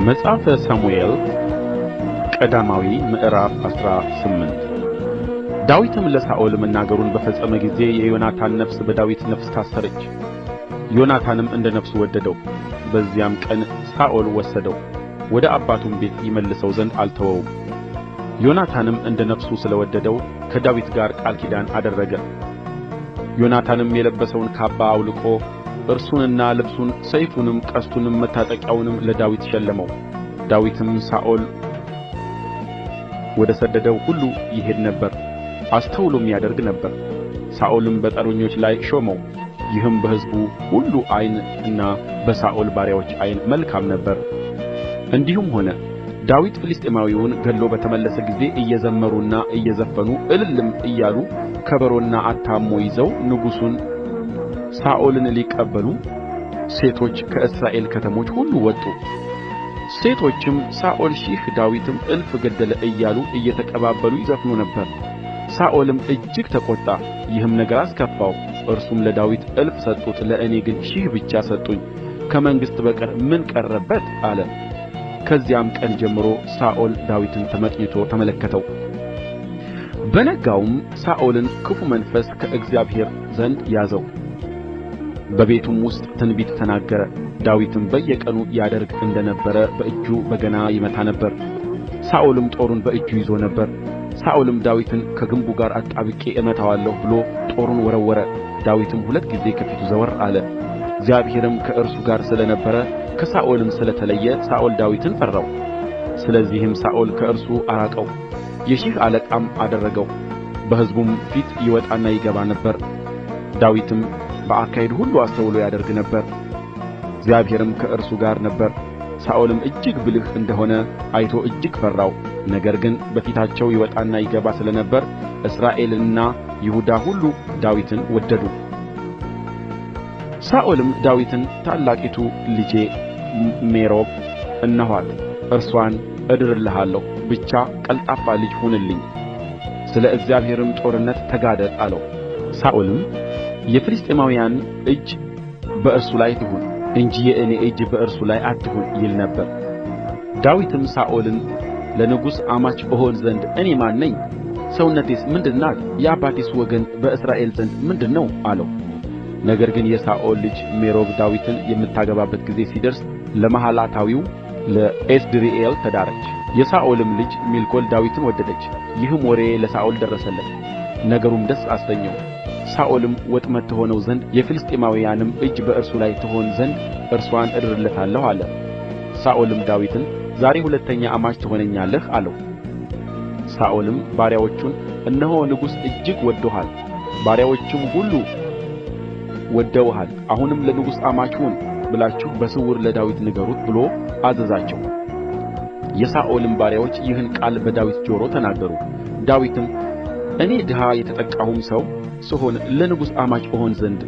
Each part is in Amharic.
መጽሐፈ ሳሙኤል ቀዳማዊ ምዕራፍ 18 ዳዊትም ለሳኦል መናገሩን በፈጸመ ጊዜ የዮናታን ነፍስ በዳዊት ነፍስ ታሰረች። ዮናታንም እንደ ነፍሱ ወደደው። በዚያም ቀን ሳኦል ወሰደው፣ ወደ አባቱም ቤት ይመልሰው ዘንድ አልተወውም። ዮናታንም እንደ ነፍሱ ስለ ወደደው ከዳዊት ጋር ቃል ኪዳን አደረገ። ዮናታንም የለበሰውን ካባ አውልቆ እርሱንና ልብሱን ሰይፉንም ቀስቱንም መታጠቂያውንም ለዳዊት ሸለመው። ዳዊትም ሳኦል ወደ ሰደደው ሁሉ ይሄድ ነበር፣ አስተውሎም ያደርግ ነበር። ሳኦልም በጦረኞች ላይ ሾመው። ይህም በሕዝቡ ሁሉ ዓይን እና በሳኦል ባሪያዎች ዓይን መልካም ነበር። እንዲሁም ሆነ፣ ዳዊት ፍልስጥኤማዊውን ገድሎ በተመለሰ ጊዜ እየዘመሩና እየዘፈኑ እልልም እያሉ ከበሮና አታሞ ይዘው ንጉሡን ሳኦልን ሊቀበሉ ሴቶች ከእስራኤል ከተሞች ሁሉ ወጡ። ሴቶችም ሳኦል ሺህ ዳዊትም እልፍ ገደለ እያሉ እየተቀባበሉ ይዘፍኑ ነበር። ሳኦልም እጅግ ተቈጣ፣ ይህም ነገር አስከፋው። እርሱም ለዳዊት እልፍ ሰጡት፣ ለእኔ ግን ሺህ ብቻ ሰጡኝ፣ ከመንግሥት በቀር ምን ቀረበት አለ። ከዚያም ቀን ጀምሮ ሳኦል ዳዊትን ተመቅኝቶ ተመለከተው። በነጋውም ሳኦልን ክፉ መንፈስ ከእግዚአብሔር ዘንድ ያዘው፣ በቤቱም ውስጥ ትንቢት ተናገረ። ዳዊትም በየቀኑ ያደርግ እንደ ነበረ በእጁ በገና ይመታ ነበር። ሳኦልም ጦሩን በእጁ ይዞ ነበር። ሳኦልም ዳዊትን ከግንቡ ጋር አጣብቄ እመታዋለሁ ብሎ ጦሩን ወረወረ። ዳዊትም 2 ጊዜ ከፊቱ ዘወር አለ። እግዚአብሔርም ከእርሱ ጋር ስለ ነበረ ከሳኦልም ስለ ተለየ ሳኦል ዳዊትን ፈራው። ስለዚህም ሳኦል ከእርሱ አራቀው፣ የሺህ አለቃም አደረገው። በሕዝቡም ፊት ይወጣና ይገባ ነበር። ዳዊትም በአካሄዱ ሁሉ አስተውሎ ያደርግ ነበር፣ እግዚአብሔርም ከእርሱ ጋር ነበር። ሳኦልም እጅግ ብልህ እንደሆነ አይቶ እጅግ ፈራው። ነገር ግን በፊታቸው ይወጣና ይገባ ስለ ነበር እስራኤልና ይሁዳ ሁሉ ዳዊትን ወደዱ። ሳኦልም ዳዊትን ታላቂቱ ልጄ ሜሮብ እነኋት፣ እርሷን እድርልሃለሁ፣ ብቻ ቀልጣፋ ልጅ ሁንልኝ፣ ስለ እግዚአብሔርም ጦርነት ተጋደል አለው። ሳኦልም የፍልስጥኤማውያን እጅ በእርሱ ላይ ትሁን እንጂ የእኔ እጅ በእርሱ ላይ አትሁን ይል ነበር። ዳዊትም ሳኦልን ለንጉሥ አማች እሆን ዘንድ እኔ ማን ነኝ? ሰውነቴስ ምንድር ናት? የአባቴስ ወገን በእስራኤል ዘንድ ምንድር ነው አለው። ነገር ግን የሳኦል ልጅ ሜሮብ ዳዊትን የምታገባበት ጊዜ ሲደርስ ለመሓላታዊው ለኤስድሪኤል ተዳረች። የሳኦልም ልጅ ሜልኮል ዳዊትን ወደደች። ይህም ወሬ ለሳኦል ደረሰለት፣ ነገሩም ደስ አሰኘው። ሳኦልም ወጥመድ ትሆነው ዘንድ የፍልስጥኤማውያንም እጅ በእርሱ ላይ ትሆን ዘንድ እርሷን እድርለታለሁ አለ። ሳኦልም ዳዊትን ዛሬ 2ኛ አማች ትሆነኛለህ አለው። ሳኦልም ባሪያዎቹን እነሆ ንጉሥ እጅግ ወድዶሃል፣ ባሪያዎቹም ሁሉ ወድደውሃል፣ አሁንም ለንጉሥ አማች ሁን ብላችሁ በስውር ለዳዊት ንገሩት ብሎ አዘዛቸው። የሳኦልም ባሪያዎች ይህን ቃል በዳዊት ጆሮ ተናገሩ። ዳዊትም እኔ ድሃ የተጠቃሁም ሰው ስሆን ለንጉሥ አማች እሆን ዘንድ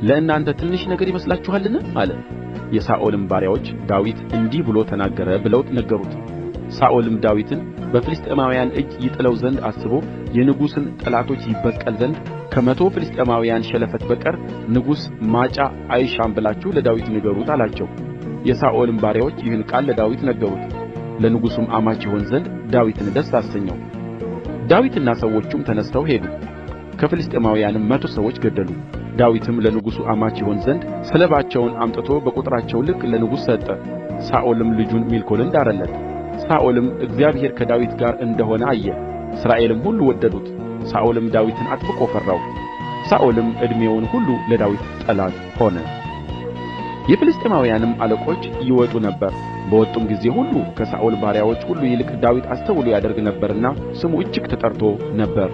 ለእናንተ ትንሽ ነገር ይመስላችኋልን? አለ። የሳኦልም ባሪያዎች ዳዊት እንዲህ ብሎ ተናገረ ብለው ነገሩት። ሳኦልም ዳዊትን በፍልስጥኤማውያን እጅ ይጥለው ዘንድ አስቦ የንጉሥን ጠላቶች ይበቀል ዘንድ ከ100 ፍልስጥኤማውያን ሸለፈት በቀር ንጉሥ ማጫ አይሻም ብላችሁ ለዳዊት ንገሩት አላቸው። የሳኦልም ባሪያዎች ይህን ቃል ለዳዊት ነገሩት። ለንጉሡም አማች ይሆን ዘንድ ዳዊትን ደስ አሰኘው። ዳዊትና ሰዎቹም ተነሥተው ሄዱ፣ ከፍልስጥኤማውያንም 100 ሰዎች ገደሉ። ዳዊትም ለንጉሡ አማች ይሆን ዘንድ ሰለባቸውን አምጥቶ በቍጥራቸው ልክ ለንጉሡ ሰጠ። ሳኦልም ልጁን ሜልኮልን ዳረለት። ሳኦልም እግዚአብሔር ከዳዊት ጋር እንደሆነ አየ፣ እስራኤልም ሁሉ ወደዱት። ሳኦልም ዳዊትን አጥብቆ ፈራው። ሳኦልም ዕድሜውን ሁሉ ለዳዊት ጠላት ሆነ። የፍልስጥኤማውያንም አለቆች ይወጡ ነበር። በወጡም ጊዜ ሁሉ ከሳኦል ባሪያዎች ሁሉ ይልቅ ዳዊት አስተውሎ ያደርግ ነበርና ስሙ እጅግ ተጠርቶ ነበር።